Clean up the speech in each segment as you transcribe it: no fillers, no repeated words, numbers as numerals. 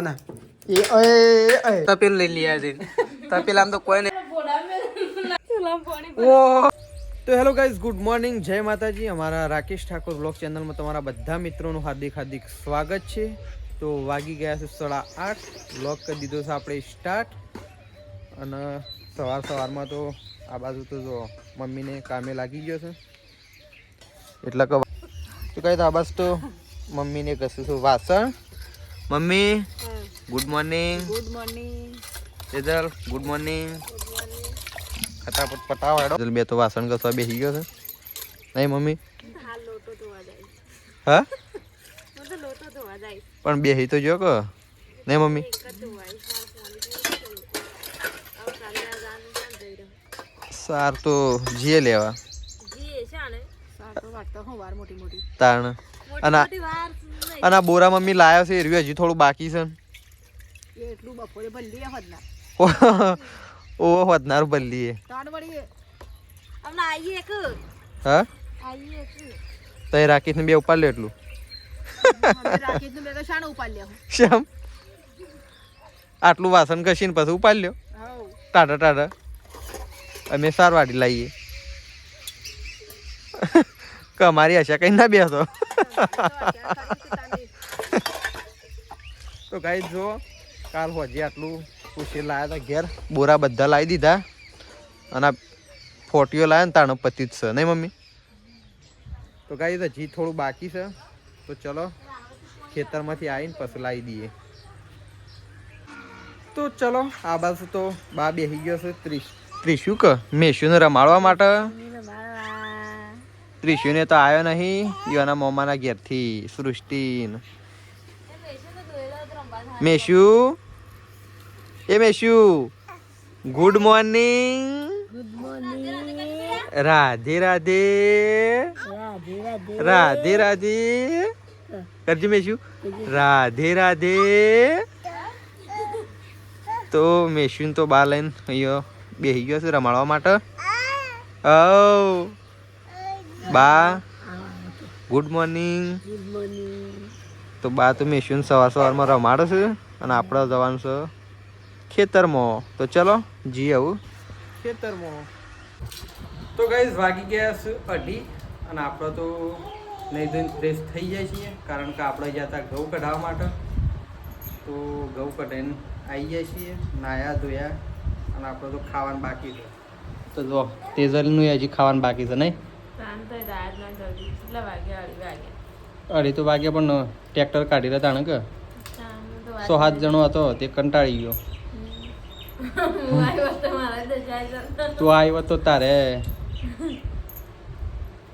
ના એ ઓય તપેલ લઈ લીયા છે તપેલ આમ તો કોઈ નહીં ઓ તો હેલો ગાઈઝ ગુડ મોર્નિંગ જય માતાજી અમારા રાકેશ ઠાકોર બ્લોગ ચેનલમાં તમારા બધા મિત્રોનું હાર્દિક સ્વાગત છે તો વાગી ગયા છે 8:30 બ્લોગ કરી દીધો છે આપણે સ્ટાર્ટ અને સવારમાં તો આ બાજુ તો જો મમ્મીને કામે લાગી ગયો છે એટલે કે તો કઈ આ બાજુ તો મમ્મીને કશું છું વાસણ mummy good morning Tejal good morning ફટાફટ પટાવો હેડો તેજલ બે તો વાસણ ઘસવા બેસી ગયો છે નહીં મમ્મી હા પણ બેસી તો જો કે નહીં મમ્મી સાર તો જીએ લેવા તાણ અને બોરા મમ્મી લાયો છે એરવી હજી થોડું બાકી છે ઓ વધનાર બલ્લી હા તો એ રાકેશ ને બે ઉપાડ લે એટલું શ્યામ આટલું વાસણ ઘસીને પછી ઉપાડ લ્યો ટાટા અમે સારવાડી લાવીએ કમારી હશે કઈ ના બેસો તો ગાઈ જો કાલ હોજી આટલું પૂછી લાયા હતા ઘેર બોરા બધા લાવી દીધા અને ફોટીઓ લાવ્યા ને તાણો પતિ જ છે નહીં મમ્મી તો ગાઈ હજી થોડું બાકી છે તો ચલો ખેતરમાંથી આવીને પછી લાવી દઈએ તો ચલો આ બાજુ તો બા બેસી ગયો છે ત્રિશુ કે મેશુને રમાડવા માટે ત્રિશુને તો આવ્યો નહીં એના મોમાના ઘેરથી સૃષ્ટિન મેશુ મેશુ ગુડ મોર્નિંગ રાધે રાધે રાધે રાધે કરજે મેશુ રાધે રાધે તો મેશુન તો બા લઈને અહીંયા બેસી ગયો છે રમાડવા માટે બા ગુડ મોર્નિંગ તો બા તો મેશુન સવારમાં રમાડે છે અને આપણે જવાનું છે ખેતરમાં તો ચલો જી આવું ખેતરમાં તો ગાઈઝ વાગી ગયા છે 2:30 અને આપણે તો નહીં ધોઈને ફ્રેશ થઈ જાય છીએ કારણ કે આપણે ગયા હતા ઘઉં કઢાવવા માટે તો ઘઉં કઢાઈને આવી જાય છીએ નાયા ધોયા અને આપણે તો ખાવાનું બાકી છે તો જો તેજલનું હજી ખાવાનું બાકી છે નહીં અઢી તો વાગ્યા પણ ટ્રેક્ટર કાઢી રહ્યા તાણે કે 6-7 જણો હતો તે કંટાળી ગયો તું આવ્યો તો તારે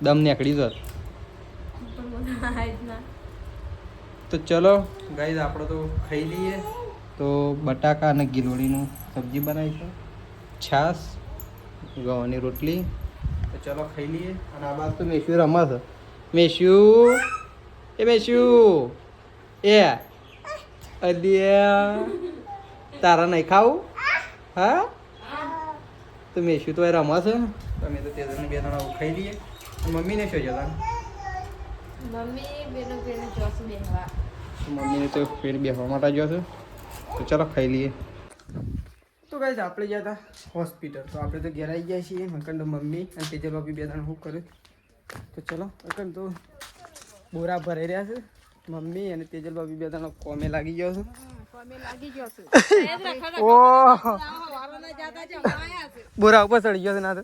દમ નીકળી જત તો ચલો ગાઈઝ આપણે તો ખાઈ લઈએ તો બટાકા અને ગિલોળીનું સબ્જી બનાવી છે છાશ ઘઉંની રોટલી તો ચલો ખાઈ લઈએ અને આ બાદ તો મેશુ રમે છે મેશુ અલિયા તારા નહીં ખાવું હા તો મેશુ તો એ રમે છે તમે તો તેજલને બે જણા ખાઈ લઈએ મમ્મીને શું જતા મમ્મીને તો ફેર બેસવા માટે જો છે તો ચાલો ખાઈ લઈએ તો ગાઈઝ આપણે ગયા હતા હોસ્પિટલ તો આપણે તો ઘેર આવી ગયા છીએ મકન તો મમ્મી અને તેજલ બાપી બે જણા શું કર્યું તો ચલો મકન તો બોરા ભરાઈ રહ્યા છે મમ્મી અને તેજલ બાપી બે જણા કોમે લાગી ગયો છે બોરા ઉપર ચડી ગયો છે ના તો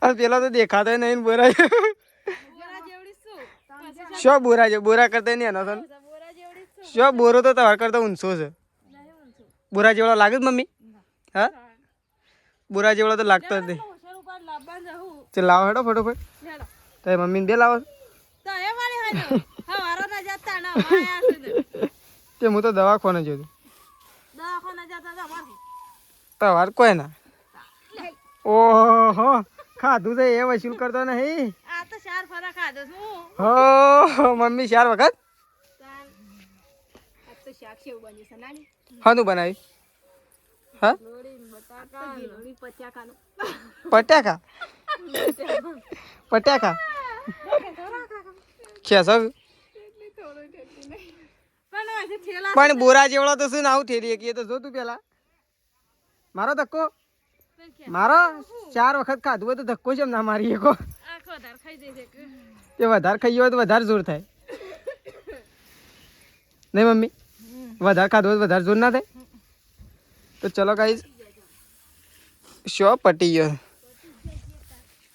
અને પેલા તો દેખાતો નહીં બોરા શું બોરા છે બોરા કરતા નહીં એનો શું બોરો તો તમારા કરતા ઊંચો છે બોરા જેવડો લાગે મમ્મી હા બોરા જેવડો તો લાગતો જ નહીં ચાલ લાવો હેડો ફટોફટ તો મમ્મીને બે લાવો તે હું તો દવાખાને જતો તમારે કોઈ ના ઓહો ખાધું છે એ વસૂલ કરતો નહીં હો મમ્મી 4 વખત હાનું બનાવી હા પટાકા પટાકા છે સર પણ બોરા જેવડો તો શું આવું ઠેરી કે તો જો તું પેલા મારો ધક્કો મારો 4 વખત ખાધું હોય તો ધક્કો છે ના મારી એકો તે વધારે ખાઈ હોય તો વધારે જોર થાય નહીં મમ્મી વધારે ખાધું હોય તો વધારે જોર ના થાય તો ચલો ગાઈસ શો પટી ગયો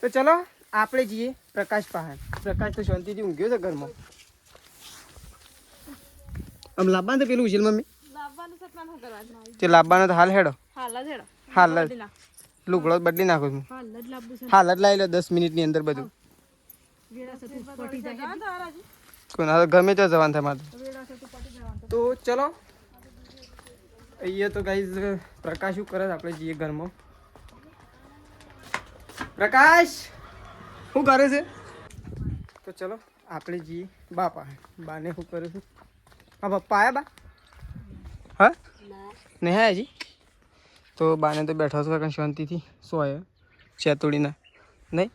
તો ચલો આપણે જઈએ પ્રકાશ પાસે પ્રકાશ તો શાંતિથી ઊંઘ્યો છે ઘરમાં આમ લાવવાનું તો પેલું ઉછેલ મમ્મી તે લાવવાનું તો હાલ હેડો હાલ જ લુગડો બદલી નાખો છું હાલ જ લાવી લો 10 મિનિટની અંદર બધું કોના ગમે તો જવાનું થાય મારે તો ચલો અહીંયા તો ગાઈઝ પ્રકાશ શું કરે આપણે જઈએ ઘરમાં પ્રકાશ શું કરે છે તો ચલો આપણે જઈએ બાપા બાને શું કરે છે હા પપ્પા આયા બા હા નહીં હા હજી તો બાને તો બેઠો છો કારણ શાંતિથી સોય ચેતુડીના નહીં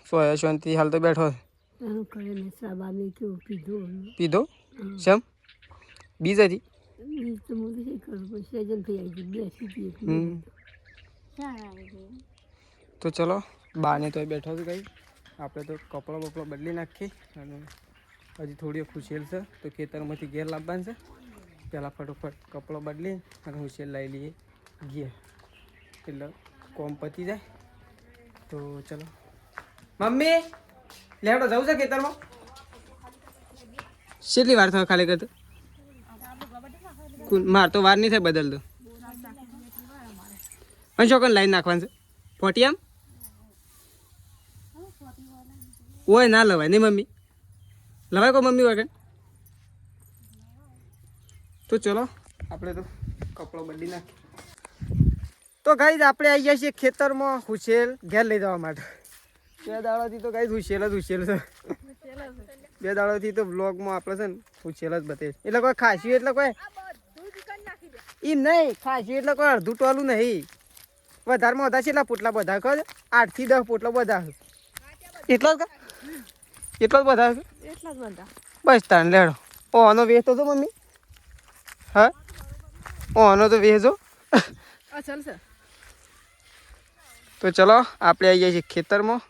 સોય શાંતિ હાલ તો બેઠો પીધો શમ બીજ હતી તો ચલો બાને તો બેઠો છું કઈ આપણે તો કપડો બપડો બદલી નાખીએ અને હજી થોડી ખુશેલ છે તો ખેતરમાંથી ઘેર લાવવાનું છે પહેલાં ફટોફટ કપડો બદલી અને ખુશેલ લઈ લઈએ ઘેર એટલે કોમ પતી જાય તો ચલો મમ્મી લેવડો જવું છે ખેતરમાં કેટલી વાર થયો ખાલી કરતો માર તો વાર નહીં થાય બદલતો અને ચોકન લાઈન નાખવાનું છે ફોટી આમ ઓય ના લવાય નહીં મમ્મી લવાય કો મમ્મી વગર તો ચલો આપણે તો કપડો બદલી નાખીએ તો ગાઈઝ આપણે આવી ગયા છીએ ખેતરમાં હુશેલ ઘેર લઈ જવા માટે 2 દાડાથી તો ગાઈઝ હુશેલ છે 2 દાડાથી તો બ્લોગમાં આપણે છે ને હુશેલ જ બતે એટલે કોઈ ખાસ્યું એટલે કોઈ એ નહીં ખાસ્યું એટલે કોઈ અડધું ટોલું નહીં વધારેમાં વધારે કેટલા પોટલા બધા કહો 8 થી 10 પોટલા બધા એટલા જ એટલા જ બધા બસ તાણ લેડો ઓનો વેચતો તો મમ્મી હા ઓનો તો વેચો તો ચલો આપણે આવી જાય છીએ ખેતરમાં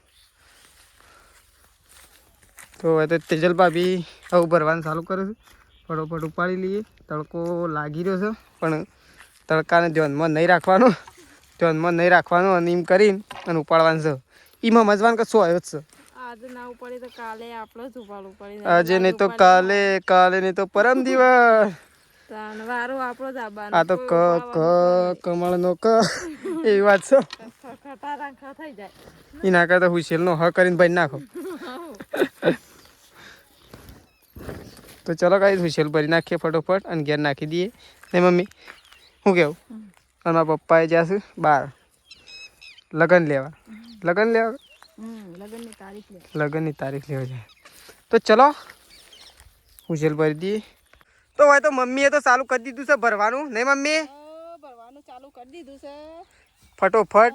તો હવે તો તેજલ ભાભી આવું ભરવાનું ચાલુ કરે છે ફટોફટ ઉપાડી લઈએ તડકો લાગી રહ્યો છે પણ તડકાને ધ્યાનમાં નહીં રાખવાનું અને એમ કરીને અને ઉપાડવાનું છે એમાં મજવાનું કશું આવ્યો જ છે આજે નહીં તો કાલે નહીં તો પરમ દિવસ આ તો કમળ નો એવી વાત છે એના કરતા હુશેલ નો હ કરીને ભાઈ નાખો તો ચલો ગાઈસ હુશેલ ભરી નાખીએ ફટોફટ અને ઘેર નાખી દઈએ ને મમ્મી શું કેવું અને મારા પપ્પાએ જશે બહાર લગન લેવા લગનની તારીખ લેવા જાય તો ચલો હુશેલ ભરી દઈએ તો હોય તો મમ્મીએ તો ચાલુ કરી દીધું છે ભરવાનું નહીં મમ્મી ભરવાનું ચાલુ કરી દીધું છે ફટોફટ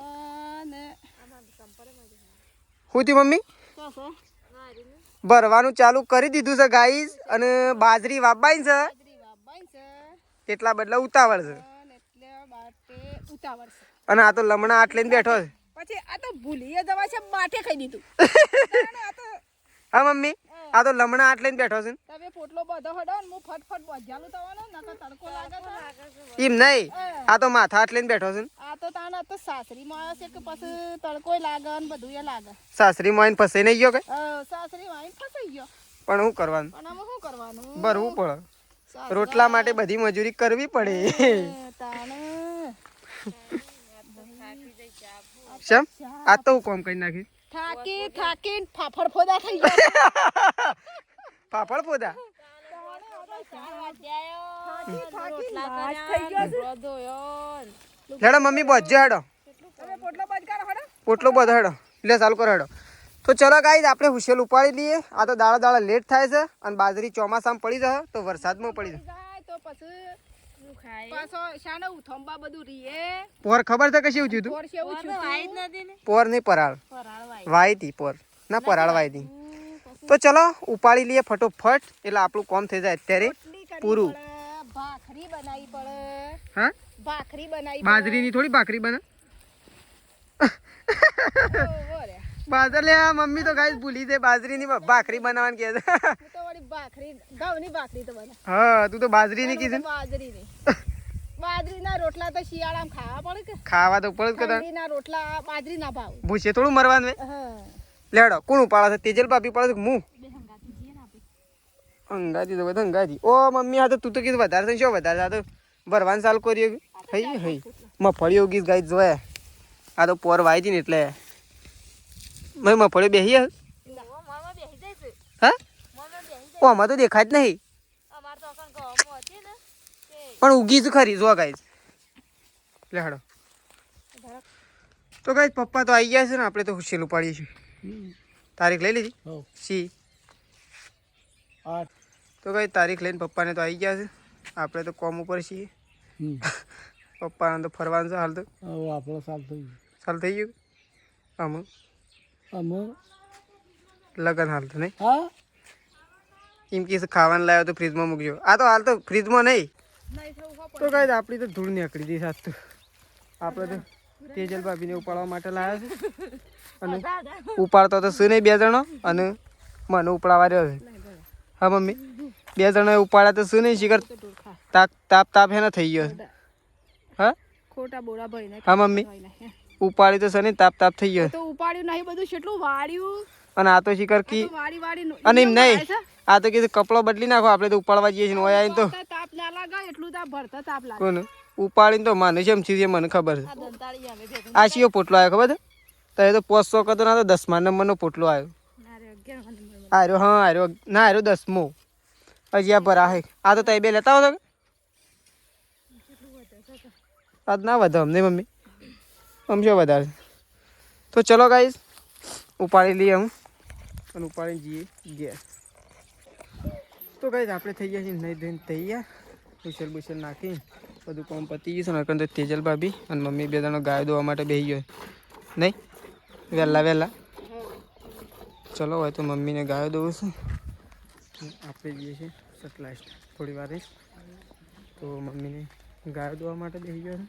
શું થયું મમ્મી ભરવાનું ચાલુ કરી દીધું છે ગાઈસ અને બાજરી વાવવાની છે એટલા બદલા ઉતાવળ છે અને આ તો લમણા આટ લઈને બેઠો છે પછી આ તો ભૂલીએ દવા છે માથે ખાઈ દીધું હા મમ્મી આ તો લમણા આટ લઈને બેઠો છે તમે પોટલો બધો હડો ને હું ફટફટ બજાલું થવાનો નકર તડકો લાગે એમ નહીં આ તો માથા આટ લઈને બેઠો છે આ તો તાના તો સાસરી માં છે કે પછી તડકોય લાગે ને બધું એ લાગે સાસરી માં ફસાઈ નહીં ગયો કે સાસરી માં ફસાઈ ગયો પણ શું કરવાનું પણ આમાં શું કરવાનું ભરવું પડે રોટલા માટે બધી મજૂરી કરવી પડે તાણે શમ આ તો હું કોમ કરી નાખી થાકી ફાફડ ફોદા થઈ ગયા ફાફડ ફોદા હેડો મમ્મી બજો હેડો પોટલો બધો હેડો લે ચાલુ કરો હેડો તો ચલો ગાઈસ આપણે હુશેલ ઉપાડી લઈએ આ તો દાડા લેટ થાય છે અને બાજરી ચોમાસામાં પડી જશે તો વરસાદમાં પડી જશે તો પછી પાછો શાનો ઉથંબા બધું રીએ પોર ખબર છે કે શું થયું પોર કેવું થયું પોર નહીં પરાળ વાઈતી પોર ના પરાળ વાઈતી તો ચલો ઉપાડી લઈએ ફટોફટ એટલે આપણું કામ થઈ જાય અત્યારે રોટલી કરવી પૂરું. પડે, ભાખરી બનાવી પડે. હા ભાખરી બનાવી બાજરીની થોડી ભાખરી બને પડે. બાજર લે મમ્મી તો ગાઈસ ભૂલી જાય બાજરીની ભાખરી બનાવવાની કહે છે હું તો વળી ભાખરી ઘઉંની ભાખરી તો બને. હા તું તો બાજરીની કીધી ને. બાજરીની બાજરીના રોટલા તો શિયાળામાં ખાવા પડે કે ખાવા તો પડે જ કદાચ ઠંડીના રોટલા બાજરીના ભાવ. ભૂસે થોડું મરવાનું હોય. હા લેડો કોણ ઉપાડે છે તેજલ ભાભી પાડે છે કે હું બે હંગાતી જઈએ ને આપણે. અંગાજી તો બધા અંગાજી ઓ મમ્મી આ તો તું તો કીધું વધારે થઈને શું વધારે આ તો ભરવાનું ચાલુ કર્યું હઈ હઈ મફળી ઉગીસ ગાઈ જોયા આ તો પોર વાઈ ને એટલે મેં મફળી બેસી મામા બેસી જાય છે. હા મામા બેસી ઓ આમાં તો દેખાય જ નહીં અમાર તો અકન ગામમાં હતી ને તે પણ ઉગી જ ખરી જો ગાઈસ લે હાડો તો ગાઈસ પપ્પા તો આવી ગયા છે ને આપણે તો હુશેલ ઉપાડીએ છીએ તારીખ લઈ લીધી સી 8 તો ગાઈસ તારીખ લઈને પપ્પાને તો આવી ગયા છે આપણે તો કોમ ઉપર છીએ પપ્પાને તો ફરવાનું છે હાલ તો આપણો સાલ થઈ ચાલ થઈ ગયું આમ અમે લગન હાલ તો નહીં હા એમ કે ખાવાનું લાવ્યો તો ફ્રીજમાં મૂકજો આ તો હાલ તો ફ્રીજમાં નહીં નહીં થવું હો તો ગાઈસ આપણી તો ધૂળ નીકળી ગઈ સાત તો આપણે તો તેજલ ભાભીને ઉપાડવા માટે લાવ્યા છે અને ઉપાડતો તો શું નહીં બે જણો અને મને ઉપાડવા રહ્યો છે હા મમ્મી બે જણા ઉપાડ્યા તો શું નહીં શિખર તાપ તાપ હે ને થઈ ગયો છે હા ખોટા બોરા ભરીને હા મમ્મી ઉપાડી તો સની તાપ તાપ થઈ ગયો તો ઉપાડ્યું નહીં બધું કેટલું વાળ્યું અને આ તો શિખર કી વાળી વાળી અને એમ નહીં આ તો કીધું કપડો બદલી નાખો આપણે તો ઉપાડવા જઈએ છીએ ઓય આવીને તો તાપ ના લાગે એટલું તાપ ભરતા તાપ લાગે. કોને ઉપાડીને તો માને છે છે મને ખબર છે આ દંતાળી આવે ભેગું. આ શિયો પોટલો આવ્યો ખબર છે તો એ તો 500 કતો ના તો 10મા નંબરનો પોટલો આવ્યો ના રે 11મા નંબરમાં. આર્યો હા આર્યો ના આર્યો 10મો હજી આ ભરા હે આ તો તઈ બે લેતા હો તો આજ ના વધે અમને મમ્મી આમ શું વધારે તો ચલો ગાઈસ ઉપાડી લઈએ હું અને ઉપાડીને જઈએ ગેસ તો ગાઈસ આપણે થઈ ગયા છીએ નહીં ધોઈને તૈયાર બુશલ બુશલ નાખી બધું કામ પતી ગયું છે નકર તો તેજલ ભાભી અને મમ્મી બે જણો ગાય દોવા માટે બેસી ગયો નહીં વહેલા વહેલા ચલો હોય તો મમ્મીને ગાયો દઉં છું આપણે જઈએ છીએ સટલાઇટ થોડી વાર તો મમ્મીને ગાયો દોવા માટે બેસી ગયો છે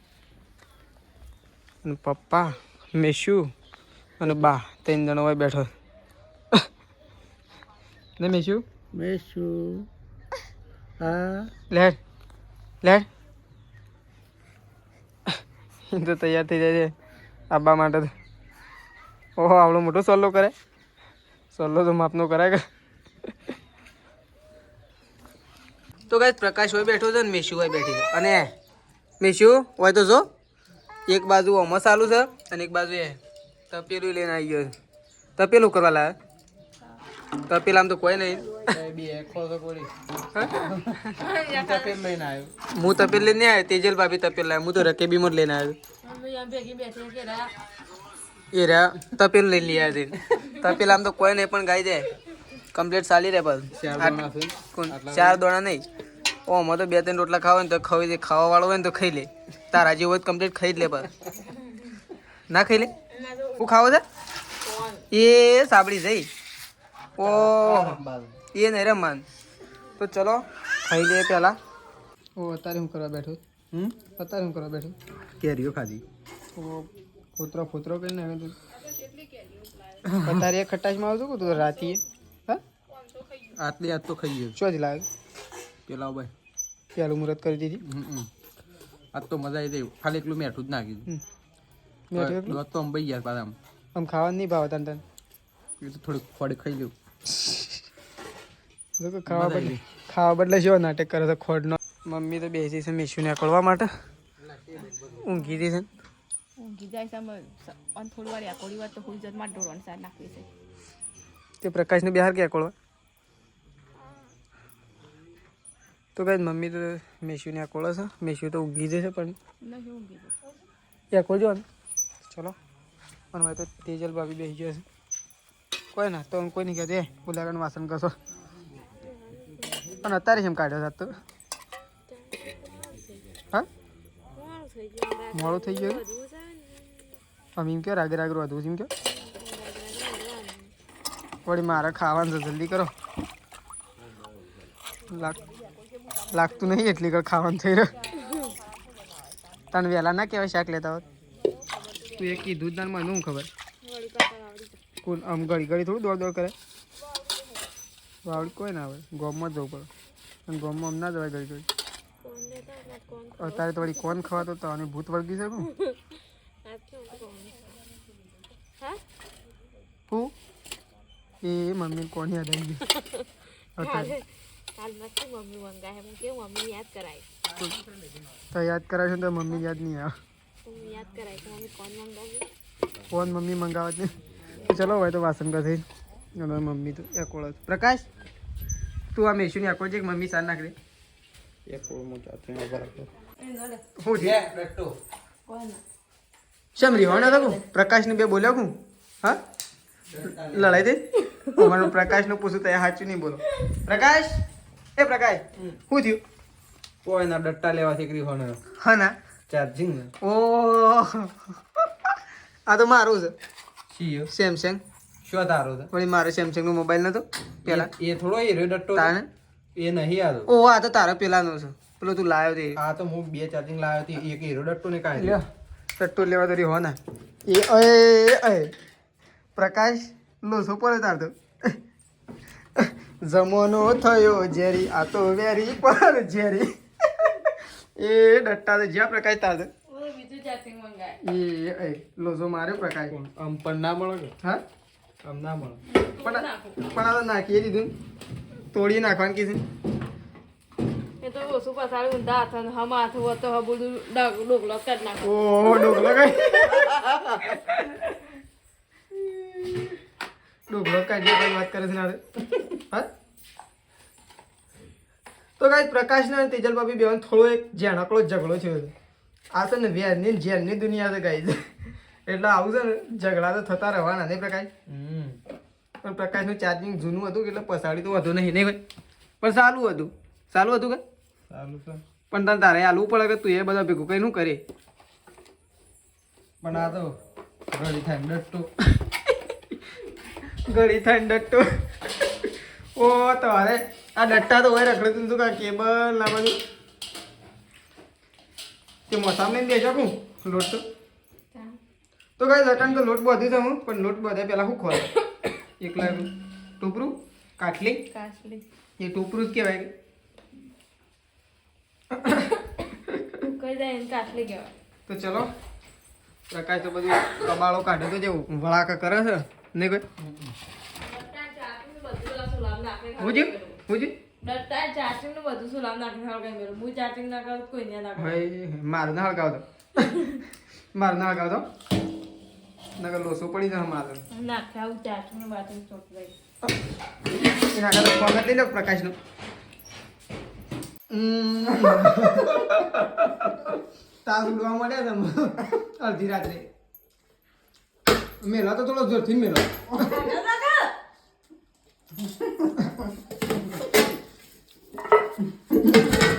અને પપ્પા મેશુ અને બા ત્રણ જણો હોય બેઠો ને મેશુ મેશું હા લેડ લેડ તો તૈયાર થઈ જાય છે આબા માટે તો ઓહો આવડો મોટો સોલ્લો કરે સોલ્લો તો માપનો કરાય કે તો ગાઈસ પ્રકાશ હોય બેઠો છે ને મેશુ હોય બેઠી છે અને મેશુ હોય તો જો એક બાજુ ઓમસ ચાલુ છે અને એક બાજુ એ તપેલું લઈને આવી ગયો છે તપેલું કરવા લાવ્યા તપેલામાં તો કોઈ નહીં હું તપેલ લઈને આવ્યો તેજલ ભાભી તપેલ લાવ્યો હું તો રકેબીમાં જ લઈને આવ્યો એ રહ્યા તપેલ લઈ લઈ આવ્યા તપેલ આમ તો કોઈ નહીં પણ ગાઈ જાય કમ્પ્લીટ ચાલી રહે બસ 4 દોણા નહીં ઓ આમાં તો 2-3 રોટલા ખાવા ને તો ખાવા વાળો હોય ને તો ખાઈ લે તારા જેવો હોય કમ્પ્લીટ ખાઈ જ લે બસ ના ખાઈ લે હું ખાવો છે એ સાંભળી જઈ ઓ એ નહીં રમવાન તો ચલો ખાઈ લઈએ પહેલા ઓ અત્યારે હું કરવા બેઠો અત્યારે હું કરવા બેઠો કેરીઓ ખાધી ઓ ફોતરો કરીને આવે તું અત્યારે ખટાશમાં આવતું કે તું રાતી હા આટલી આજ તો ખાઈ ગયો શું જ લાગે પેલા ભાઈ પેલું મુહૂર્ત કરી દીધી આજ તો મજા આવી ગઈ ખાલી એકલું મેઠું જ નાખ્યું દોત તો અંબાઈ ગયા પાછા આમ ખાવાનું નહીં ભાવ તને એ તો થોડીક ખોડ ખાઈ લઉં જો કે ખાવા બદલે શું નાટક કરે છે ખોડનો મમ્મી તો બેસી છે મેશુને અકળવા માટે ઊંઘી હતી છે ઊંઘી જાય છે અને થોડી વાર થોડી વાર તો હોઈ જત માં ઢોરણ સાર નાખવી છે તે પ્રકાશને બિહાર ક્યાં અકળવા તો કઈ મમ્મી તો મેશુને અકળો છે મેશુ તો ઊંઘી જશે પણ નહીં ઊંઘી જાય એ અકળજો ને ચલો અને ભાઈ તો તેજલ ભાભી બેસી ગયો છે કોઈ ના તો કોઈ નહીં કહેતું એ ઉલાગણ વાસણ કરશો અને અત્યારે કેમ કાઢ્યો સાત તો હા મોડું થઈ ગયું આમ એમ કહો રાગે વધુ એમ કહો વળી મારે ખાવાનું છે જલ્દી કરો લાગતું નહીં એટલી કર ખાવાનું થઈ રહ્યું તને વહેલા ના કહેવાય શાક લેતા હોત તું એક કીધું જ મને શું ખબર કોણ આમ ઘડી ઘડી થોડું દોડ દોડ કરે વાવડી કોઈ ના આવે ગોમમાં જ જવું પડે અને ગોમમાં આમ ના જવાય ઘડી ઘડી અત્યારે તો વળી કોણ ખવાતો તો અને ભૂત વળગી શકું હું એ મમ્મી કોણ યાદ આવી ગયું અત્યારે તો યાદ કરાવશે ને તો મમ્મી યાદ નહીં આવે કોણ મમ્મી મંગાવત નહીં ચલો હોય તો વાસણ કા થઈ મમ્મી તો એકોળ પ્રકાશ તું આ મેશુની એકોળ છે કે મમ્મી સાર નાખ દે શેમ રીવાના હતા પ્રકાશને બે બોલ્યો હું હા લડાઈ દે અમારું પ્રકાશનું પૂછું તો સાચું નહીં બોલો પ્રકાશ એ પ્રકાશ શું થયું કોઈના ડટ્ટા લેવા શીખરી હોને હા ના ચાર્જિંગ ને ઓ આ તો મારું છે સીયો સેમસંગ શું તારો છે વળી મારો સેમસંગનો મોબાઈલ નતો પેલા એ થોડો હીરો ડટ્ટો તાને એ નહીં આતો ઓ આ તો તારા પેલાનો છે પેલો તું લાવ્યો તે આ તો હું બે ચાર્જિંગ લાવ્યો હતી એક હીરો ડટ્ટો ને કાંઈ લ્યો ટટ્ટો લેવા તરી હો ના એ અય પ્રકાશ લોસો પડે તાર તો જમોનો થયો ઝેરી આ તો વેરી પર ઝેરી એ ડટ્ટા તો જ્યાં પ્રકાશ તાર તો એ લોસો માર્યો પ્રકાશ આમ પણ ના મળે કે હા આમ ના મળે પણ આ તો નાખીએ દીધું તોડી નાખવાનું કીધું એ તો ઓછું પસાડું ઊંધા હાથ હમ હાથ હોય તો બધું ડોકલો કરી નાખો ઓ ડોકલો કઈ ડોકલો કાઢી કઈ વાત કરે છે ના હા તો કાંઈ પ્રકાશ ને તેજલ ભાભી બેન થોડો એક જાણકડો ઝઘડો થયો છે આ છે ને વેરની જેલની દુનિયા છે ગાઈ એટલે આવું છે ને ઝઘડા તો થતા રહેવાના નહીં પ્રકાશ પણ પ્રકાશનું ચાર્જિંગ જૂનું હતું એટલે પસાડી તો વધુ નહીં ભાઈ પણ સારું હતું કે સારું છે પણ તને તારે હાલવું પડે કે તું એ બધા ભેગું કઈ શું કરે પણ આ તો ઘડી થાય ડટ્ટો ઘડી થાય ડટ્ટો ઓ તમારે આ ડટ્ટા તો હોય રખડે તું કા કેબલ ના બધું તે મોસામને દે શકું લોટ તો કઈ જટાણ તો લોટ બધું છે હું પણ લોટ બધા પેલા શું ખોલે એકલા ટોપરું કાટલી એ ટોપરું જ કહેવાય કે તો ચલો પ્રકાશ તો બધું કબાળો કાઢે તો જેવું વળાકા કરે છે નહીં કોઈ મારે ના હળગાવતો મારે ના હળગાવતો નકર લોસો પડી જાય મારે એના કરતા ફોન લઈ લો પ્રકાશનો તાર ઉડવા મળ્યા તમે અડધી રાત્રે મેલો તો થોડો જોરથી મેલો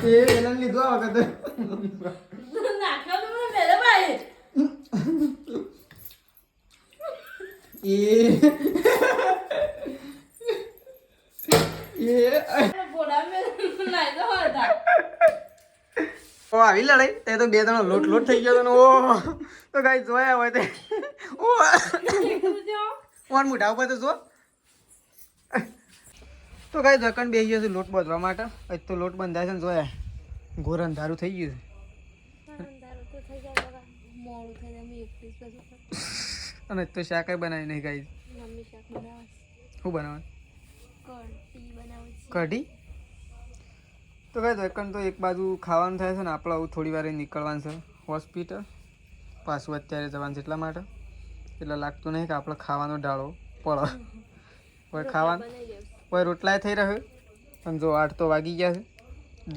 એ એના લીધો આ વખતે આવી લડાઈ તે તો બે જણો લોટ લોટ થઈ ગયો ઓ તો કઈ જોયા હોય તે ઓ કોણ મોઢા ઉપર તો જો તો કઈ જકણ બેસી ગયો છે લોટ બાંધવા માટે આજ તો લોટ બંધાય છે ને જોયા ઘોર અંધારું થઈ ગયું છે અને તો શાક બનાવી નહીં ગાઈ શું બનાવે કઢી તો કઈ દકણ તો એક બાજુ ખાવાનું થાય છે ને આપણે આવું થોડી વાર નીકળવાનું છે હોસ્પિટલ પાછું અત્યારે જવાનું છે એટલા માટે એટલે લાગતું નહીં કે આપણે ખાવાનો ડાળો પડો હવે ખાવાનું કોઈ રોટલાય થઈ રહ્યો અને જો 8 તો વાગી ગયા છે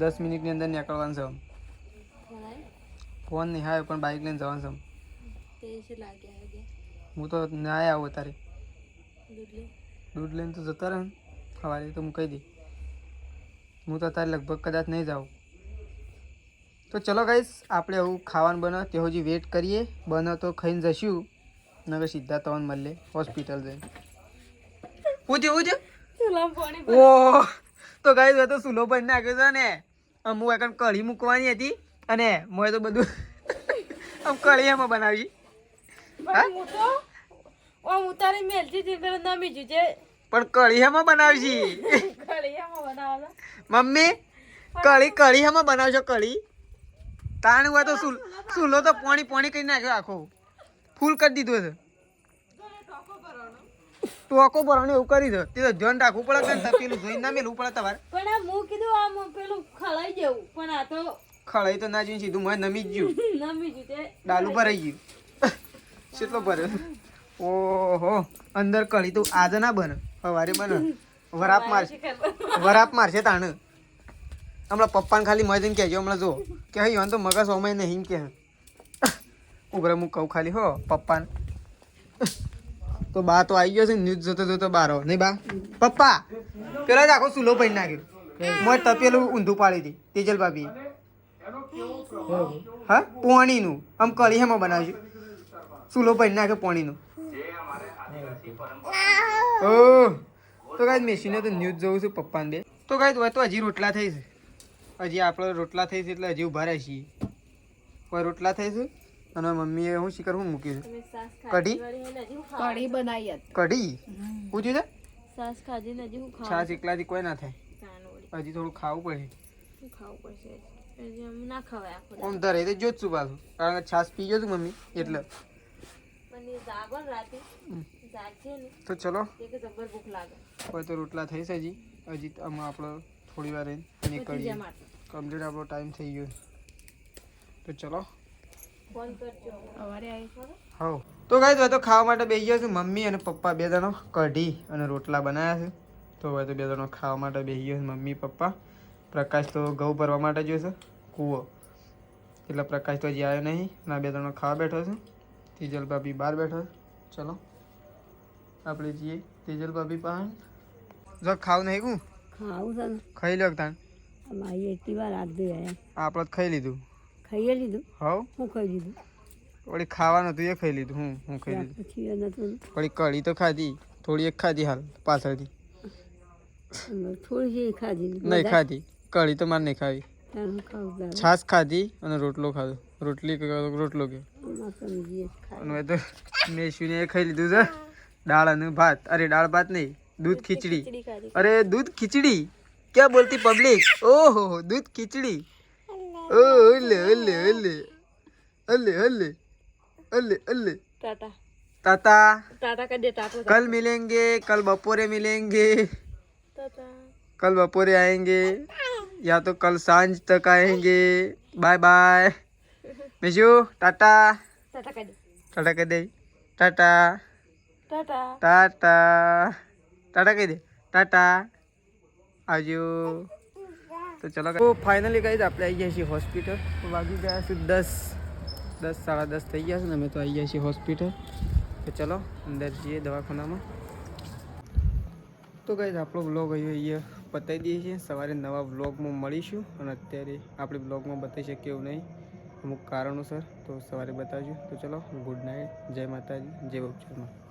10 મિનિટની અંદર નીકળવાનું છે ફોન નહીં આવે પણ બાઇક લઈને જવાનું છે હું તો ના આવું અત્યારે દૂધ લઈને તો જતા રહે સવારે તો હું કહી દઈ હું તો અત્યારે લગભગ કદાચ નહીં જાઉં તો ચલો ગાઈસ આપણે આવું ખાવાનું બને તે હજી વેટ કરીએ બને તો ખાઈને જશું નગર સીધા તમને મળે હોસ્પિટલ જઈને હું થયું ચૂલામાં પાણી ઓ તો ગાઈસ હવે તો સુલો પણ નાખ્યો છે ને અમુ એકન કઢી મૂકવાની હતી અને મોય તો બધું આમ કઢી એમાં બનાવી પણ હું તો ઓમ ઉતારી મેલતી હતી પેલા નમી જુ છે પણ કઢી એમાં બનાવી કળિયામાં બનાવવા મમ્મી કઢી એમાં બનાવશો કઢી તાણ હોય તો સુલો તો પાણી કરી નાખ્યો આખો ફૂલ કરી દીધો છે ટોકો ભરવાનું એવું કરી દો તે તો ધ્યાન રાખવું પડે કે પેલું જોઈને ના મેલવું પડે તમારે પણ આ હું કીધું આમ પેલું ખલાઈ જવું પણ આ તો ખળાઈ તો ના જોઈને સીધું મને નમી જ ગયું નમી જુ તે ડાલું ભરાઈ ગયું કેટલો ભર્યો ઓહો અંદર કઢી તો આજે ના બને સવારે બને વરાપ મારશે તાણ હમણાં પપ્પાને ખાલી મજને કહેજો હમણાં જો કે હઈ તો મગજ હોમાય નહીં કે ઉભરે હું કહું ખાલી હો પપ્પાને તો બા તો આવી ગયો છે ન્યૂઝ જોતો જોતો બારો નહીં બા પપ્પા પેલા જ આખો સુલો પડી નાખ્યો મોય તપેલું ઊંધું પાડી હતી તેજલ ભાભી હા પોણીનું આમ કઢી હેમાં બનાવજો સુલો પડી નાખ્યો પોણીનું ઓહ તો કાંઈ મેસીને તો ન્યૂઝ જોઉં છું પપ્પાને બે તો કાંઈ હોય તો હજી રોટલા થઈ છે હજી આપણે રોટલા થઈ છે એટલે હજી ઉભા રહે છીએ કોઈ રોટલા થઈ છે અને મમ્મીએ હું શીખર હું મૂક્યું છે કઢી કઢી બનાવી કઢી પૂછ્યું છે સાસ ખાધી ને હજી હું છાશ એકલાથી કોઈ ના થાય ખાવાનું હજી થોડું ખાવું પડે ખાવું પડશે હજી આમ ના ખવાય આખો આમ ધરે તો જોત છું પાછું કારણ કે છાશ પી ગયો છું મમ્મી એટલે મને જાગો ને રાતે જાગજે ને તો ચલો કે જબર ભૂખ લાગે કોઈ તો રોટલા થઈ છે હજી આમાં આપણે થોડી વાર રહીને કરીએ કમ્પ્લીટ આપણો ટાઈમ થઈ ગયો તો ચલો ફોન કરજો સવારે આવી હા તો ગાઈસ હવે તો ખાવા માટે બેસી ગયા છે મમ્મી અને પપ્પા બે જણો કઢી અને રોટલા બનાવ્યા છે તો હવે તો બે જણો ખાવા માટે બેસી ગયા છે મમ્મી પપ્પા પ્રકાશ તો ઘઉં ભરવા માટે ગયો છે કૂવો એટલે પ્રકાશ તો હજી આવ્યો નહીં ના બે જણો ખાવા બેઠો છે તેજલ ભાભી બહાર બેઠો છે ચલો આપણે જઈએ તેજલ ભાભી પાસે જો ખાવું નહીં કું ખાવું છે ને ખાઈ લો તાન અમારી એટલી વાર આપી રહ્યા આપણે ખાઈ લીધું ખાઈએ લીધું હવ હું ખાઈ લીધું વળી ખાવાનું હતું એ ખાઈ લીધું હું ખાઈ લીધું પછી એ નતું વળી કઢી તો ખાધી થોડી એક ખાધી હાલ પાછળથી થોડી જે ખાધી નહીં ખાધી કઢી તો મારે નહીં ખાવી તારું ખાવું તારું છાશ ખાધી અને રોટલો ખાધો રોટલો કે સમજીએ ખાય અને હવે તો મેશુને એ ખાઈ લીધું છે દાળ અને ભાત અરે દાળ ભાત નહીં દૂધ ખીચડી અરે દૂધ ખીચડી ક્યાં બોલતી પબ્લિક ઓહો દૂધ ખીચડી ઓ ઓલે ઓલે ઓલે ઓલે ઓલે ઓલે ઓલે ટાટા ताता टाटा कर दे टाटा कल मिलेंगे कल बपोरे मिलेंगे टाटा कल बपोरे आएंगे या तो कल सांझ तक आएंगे बाय बाय मिशु टाटा टाटा कर दे टाटा कह दे टाटा टाटा टाटा टाटा कह दे टाटा आजो तो चलो तो फाइनली गाइस આપણે આવી ગયા છીએ હોસ્પિટલ વાગી ગયા છે 10 સાડા 10 થઈ ગયા છે ને અમે તો આવી ગયા છીએ હોસ્પિટલ તો ચલો અંદર જઈએ દવાખાનામાં તો ગાઈસ આપણો વ્લોગ અહીંયા પતાવી દઈએ છીએ સવારે નવા વ્લોગમાં મળીશું અને અત્યારે આપણે વ્લોગમાં બતાવી શકીએ એવું નહીં અમુક કારણોસર તો સવારે બતાવજો તો ચલો ગુડ નાઇટ જય માતાજી જય બહુચરમાં